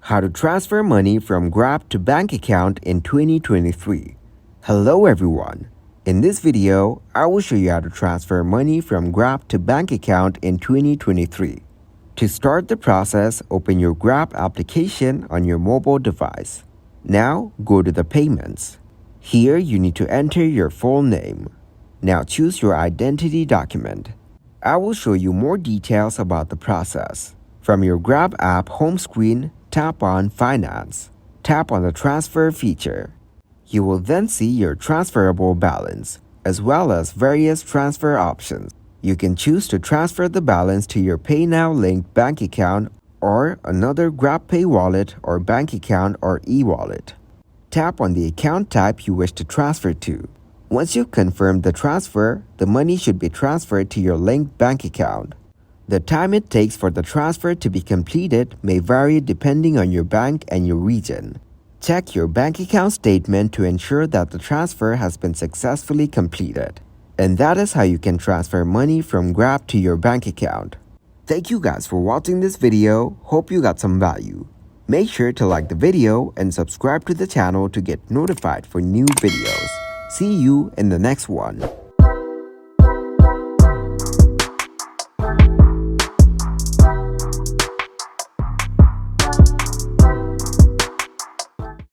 How to transfer money from Grab to bank account in 2023. Hello everyone. In this video, I will show you how to transfer money from Grab to bank account in 2023. To start the process, open your Grab application on your mobile device. Now, go to the payments. Here, you need to enter your full name. Now choose your identity document. I will show you more details about the process. From your Grab app home screen, tap on Finance. Tap on the Transfer feature. You will then see your transferable balance, as well as various transfer options. You can choose to transfer the balance to your PayNow linked bank account or another grabpay wallet or bank account or e-wallet. Tap on the account type you wish to transfer to. Once you've confirmed the transfer, the money should be transferred to your linked bank account. The time it takes for the transfer to be completed may vary depending on your bank and your region. Check your bank account statement to ensure that the transfer has been successfully completed. And that is how you can transfer money from Grab to your bank account. Thank you guys for watching this video. Hope you got some value. Make sure to like the video and subscribe to the channel to get notified for new videos. See you in the next one.